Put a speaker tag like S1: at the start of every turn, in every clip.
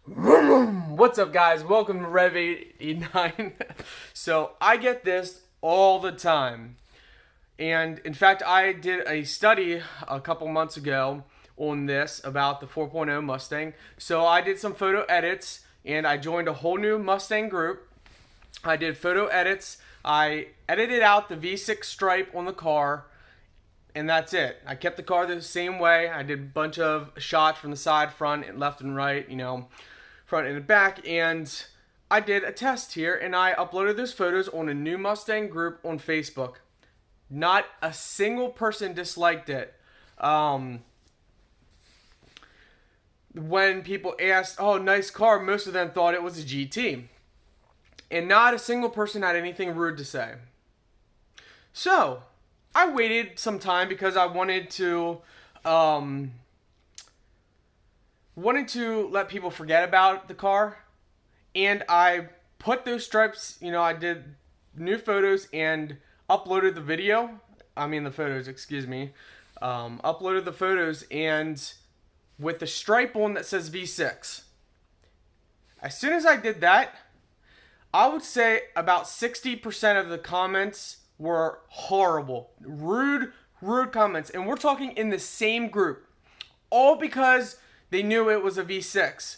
S1: What's up, guys? Welcome to Rev 89. So, I get this all the time. And in fact, I did a study a couple months ago on this about the 4.0 Mustang. So, I did some photo edits and I joined a whole new Mustang group. I did photo edits. I edited out the V6 stripe on the car, and that's it. I kept the car the same way. I did a bunch of shots from the side, front, and left and right, front and back, and I did a test here, and I uploaded those photos on a new Mustang group on Facebook. Not a single person disliked it. When people asked, "Oh, nice car," most of them thought it was a GT, and not a single person had anything rude to say. So I waited some time because I wanted to let people forget about the car, and I put those stripes. I did new photos and uploaded the video. The photos, excuse me. Uploaded the photos and with the stripe on that says V6. As soon as I did that, I would say about 60% of the comments were horrible, rude comments, and we're talking in the same group, all because they knew it was a V6.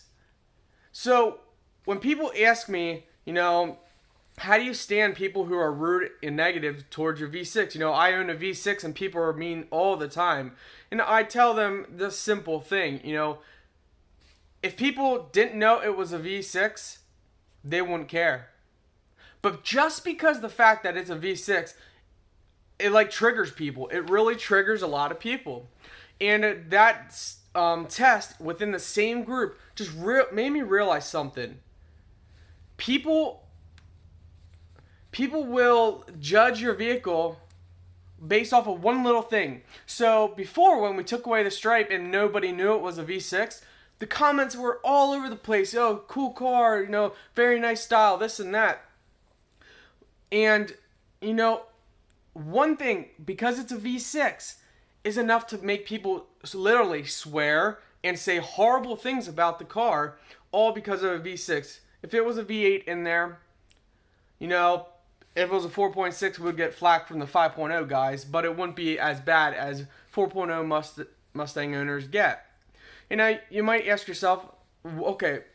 S1: So when people ask me, how do you stand people who are rude and negative towards your V6? I own a V6 and people are mean all the time. And I tell them this simple thing, if people didn't know it was a V6, they wouldn't care. But just because the fact that it's a V6, it triggers people. It really triggers a lot of people. And that test within the same group just made me realize something. People will judge your vehicle based off of one little thing. So before, when we took away the stripe and nobody knew it was a V6, the comments were all over the place. Oh, cool car, very nice style, this and that. And, one thing, because it's a V6, is enough to make people literally swear and say horrible things about the car, all because of a V6. If it was a V8 in there, if it was a 4.6, we would get flack from the 5.0 guys, but it wouldn't be as bad as 4.0 Mustang owners get. And now you might ask yourself, okay,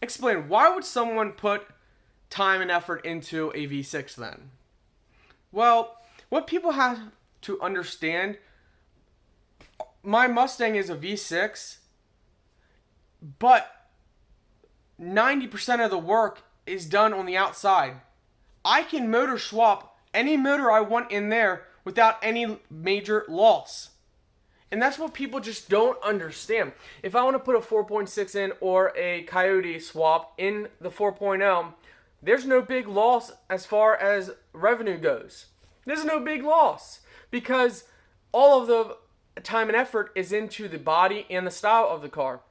S1: explain, why would someone put time and effort into a V6 then? Well, what people have to understand, my Mustang is a V6, but 90% of the work is done on the outside. I can motor swap any motor I want in there without any major loss. And that's what people just don't understand. If I want to put a 4.6 in or a Coyote swap in the 4.0, there's no big loss as far as revenue goes. There's no big loss because all of the time and effort is into the body and the style of the car.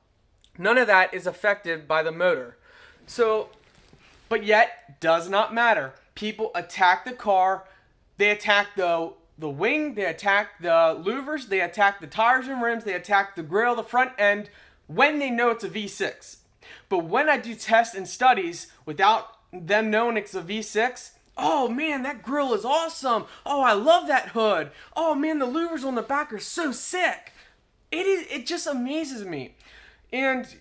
S1: None of that is affected by the motor. So, but yet, does not matter. People attack the car. They attack the wing. They attack the louvers. They attack the tires and rims. They attack the grill, the front end, when they know it's a V6. But when I do tests and studies without them knowing it's a V6, oh man, that grill is awesome. Oh, I love that hood. Oh man, the louvers on the back are so sick. It just amazes me. And,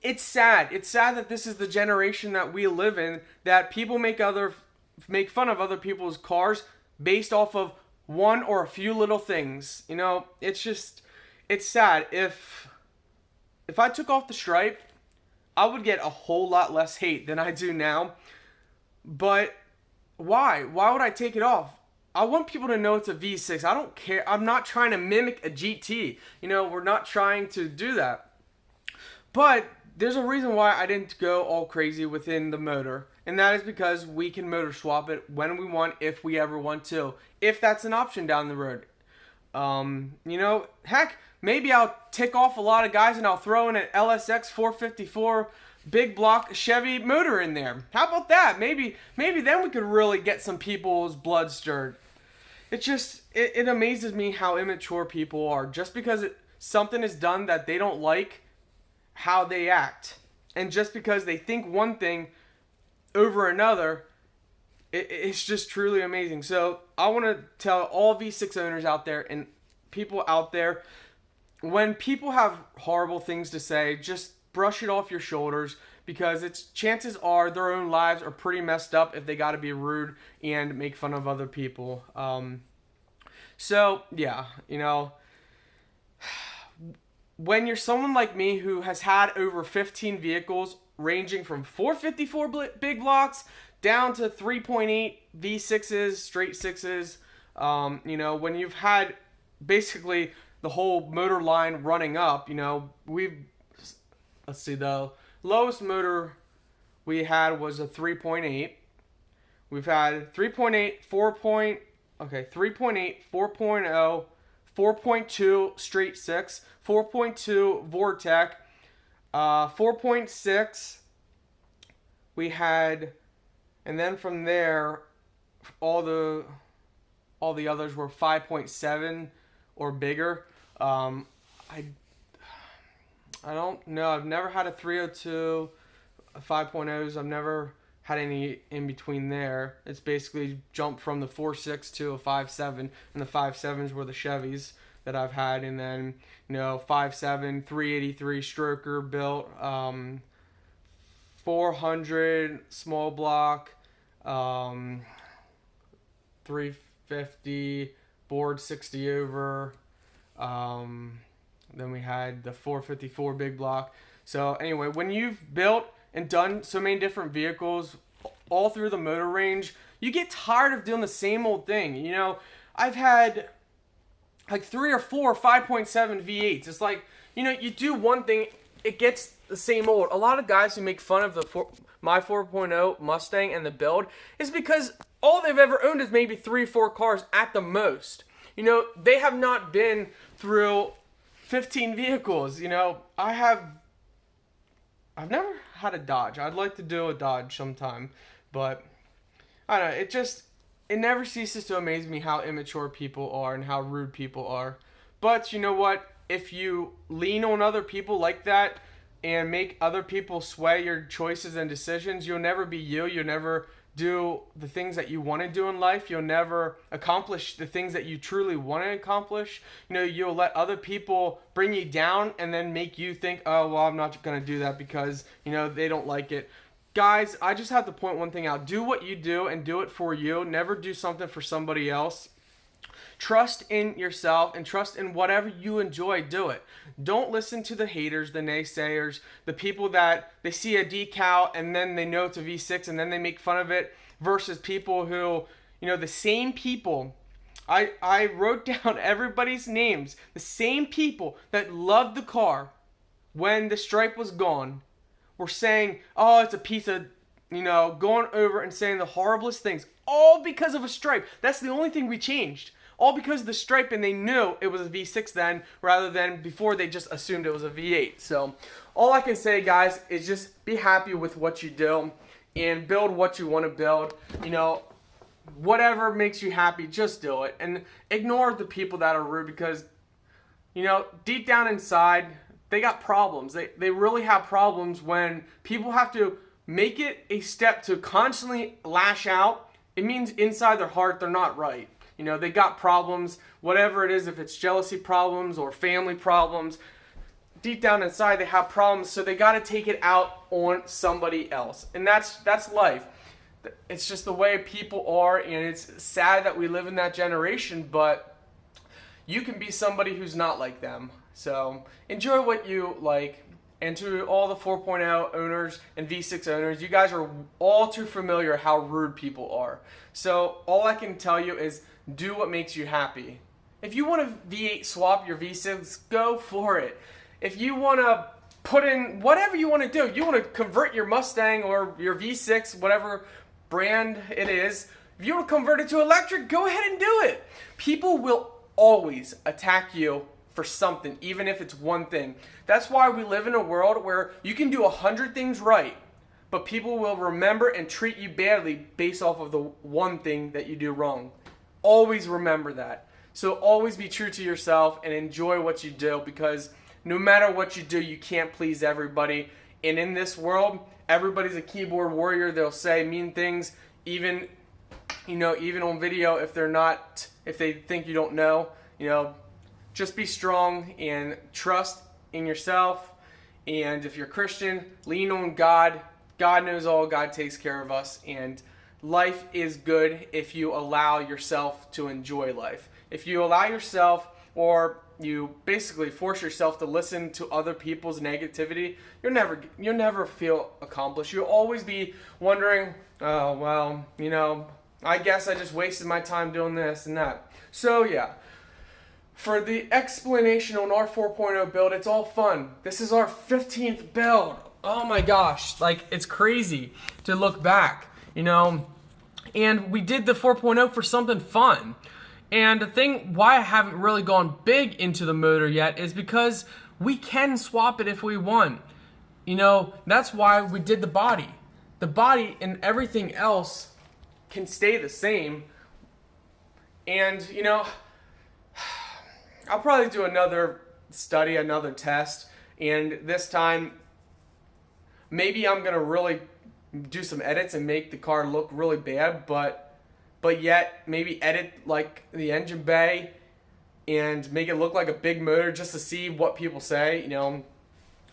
S1: it's sad. It's sad that this is the generation that we live in, that people make fun of other people's cars based off of one or a few little things. It's sad. If I took off the stripe, I would get a whole lot less hate than I do now. But why? Why would I take it off? I want people to know it's a V6. I don't care. I'm not trying to mimic a GT. We're not trying to do that. But there's a reason why I didn't go all crazy within the motor. And that is because we can motor swap it when we want, if we ever want to. If that's an option down the road. Heck, maybe I'll tick off a lot of guys and I'll throw in an LSX 454 big block Chevy motor in there. How about that? Maybe then we could really get some people's blood stirred. It amazes me how immature people are. Just because something is done that they don't like, how they act. And just because they think one thing over another, it's just truly amazing. So I want to tell all V6 owners out there and people out there, when people have horrible things to say, just brush it off your shoulders, because it's chances are their own lives are pretty messed up if they got to be rude and make fun of other people. So yeah, when you're someone like me who has had over 15 vehicles ranging from 454 big blocks down to 3.8 V6s, straight sixes, when you've had basically the whole motor line running up, let's see, the lowest motor we had was a 3.8. We've had 3.8, 3.8, 4.0, 4.2 straight six, 4.2 Vortec, 4.6 we had, and then from there all the others were 5.7 or bigger. I don't know. I've never had a 302, a 5.0s. I've never had any in between there. It's basically jumped from the 4.6 to a 5.7, and the 5.7s were the Chevys that I've had, and then 5.7, 383 stroker built, 400 small block, 350 board 60 over. Then we had the 454 big block. So anyway, when you've built and done so many different vehicles all through the motor range, you get tired of doing the same old thing. I've had like 3 or 4 5.7 V8s. It's like, you do one thing, it gets the same old. A lot of guys who make fun of my 4.0 Mustang and the build is because all they've ever owned is maybe 3 or 4 cars at the most. They have not been through 15 vehicles. I've never had a Dodge. I'd like to do a Dodge sometime, but I don't know. It never ceases to amaze me how immature people are and how rude people are. But you know what? If you lean on other people like that and make other people sway your choices and decisions, you'll never be you. You'll never do the things that you want to do in life. You'll never accomplish the things that you truly want to accomplish. You'll let other people bring you down and then make you think, oh, well, I'm not going to do that because, they don't like it. Guys, I just have to point one thing out. Do what you do and do it for you. Never do something for somebody else. Trust in yourself and trust in whatever you enjoy, do it. Don't listen to the haters, the naysayers, the people that they see a decal and then they know it's a V6 and then they make fun of it, versus people who, the same people. I wrote down everybody's names. The same people that loved the car when the stripe was gone were saying, oh, it's a piece of, going over and saying the horriblest things, all because of a stripe. That's the only thing we changed. All because of the stripe, and they knew it was a V6 then, rather than before they just assumed it was a V8. So all I can say, guys, is just be happy with what you do and build what you want to build. Whatever makes you happy, just do it. And ignore the people that are rude, because, deep down inside, they got problems. They really have problems when people have to make it a step to constantly lash out. It means inside their heart, they're not right. They got problems, whatever it is, if it's jealousy problems or family problems. Deep down inside, they have problems, so they got to take it out on somebody else. And that's life. It's just the way people are, and it's sad that we live in that generation, but you can be somebody who's not like them. So enjoy what you like. And to all the 4.0 owners and V6 owners, you guys are all too familiar how rude people are. So all I can tell you is do what makes you happy. If you want to V8 swap your V6, go for it. If you want to put in whatever you want to do, you want to convert your Mustang or your V6, whatever brand it is, if you want to convert it to electric, go ahead and do it. People will always attack you for something, even if it's one thing. That's why we live in a world where you can do 100 things right, but people will remember and treat you badly based off of the one thing that you do wrong. Always remember that. So always be true to yourself and enjoy what you do, because no matter what you do, you can't please everybody. And in this world, everybody's a keyboard warrior. They'll say mean things, even even on video if they think you don't know. Just be strong and trust in yourself. And if you're Christian, lean on God. God knows all. God takes care of us. And life is good if you allow yourself to enjoy life. If you allow yourself, or you basically force yourself to listen to other people's negativity, you'll never feel accomplished. You'll always be wondering, oh, well, I guess I just wasted my time doing this and that. So yeah, for the explanation on our 4.0 build, it's all fun. This is our 15th build. Oh my gosh, it's crazy to look back, and we did the 4.0 for something fun. And the thing why I haven't really gone big into the motor yet is because we can swap it if we want. That's why we did the body. The body and everything else can stay the same. And, I'll probably do another study, another test. And this time, maybe I'm going to really do some edits and make the car look really bad, but yet maybe edit the engine bay and make it look like a big motor just to see what people say.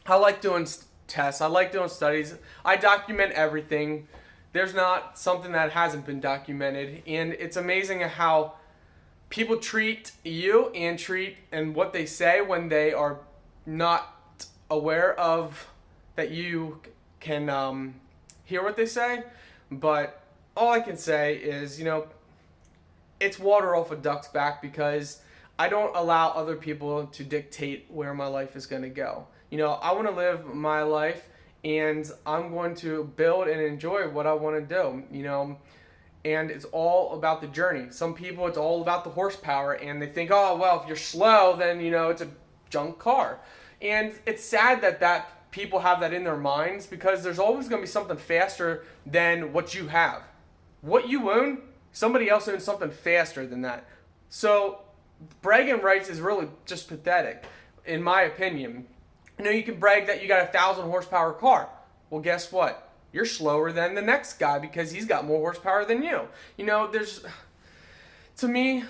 S1: I like doing tests. I like doing studies. I document everything. There's not something that hasn't been documented, and it's amazing how people treat you and what they say when they are not aware of that you can hear what they say. But all I can say is, it's water off a duck's back, because I don't allow other people to dictate where my life is going to go. I want to live my life, and I'm going to build and enjoy what I want to do, and it's all about the journey. Some people, it's all about the horsepower, and they think, oh, well, if you're slow, then, it's a junk car. And it's sad that people have that in their minds, because there's always going to be something faster than what you have. What you own, somebody else owns something faster than that. So bragging rights is really just pathetic, in my opinion. You can brag that you got a 1,000 horsepower car. Well, guess what? You're slower than the next guy because he's got more horsepower than you. To me,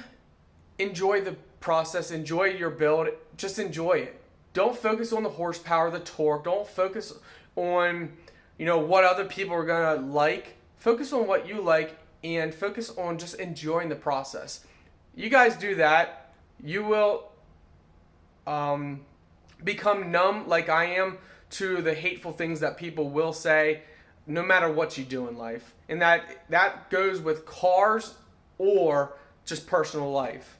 S1: enjoy the process, enjoy your build, just enjoy it. Don't focus on the horsepower, the torque. Don't focus on, what other people are going to like. Focus on what you like, and focus on just enjoying the process. You guys do that, you will become numb like I am to the hateful things that people will say, no matter what you do in life. And that goes with cars or just personal life.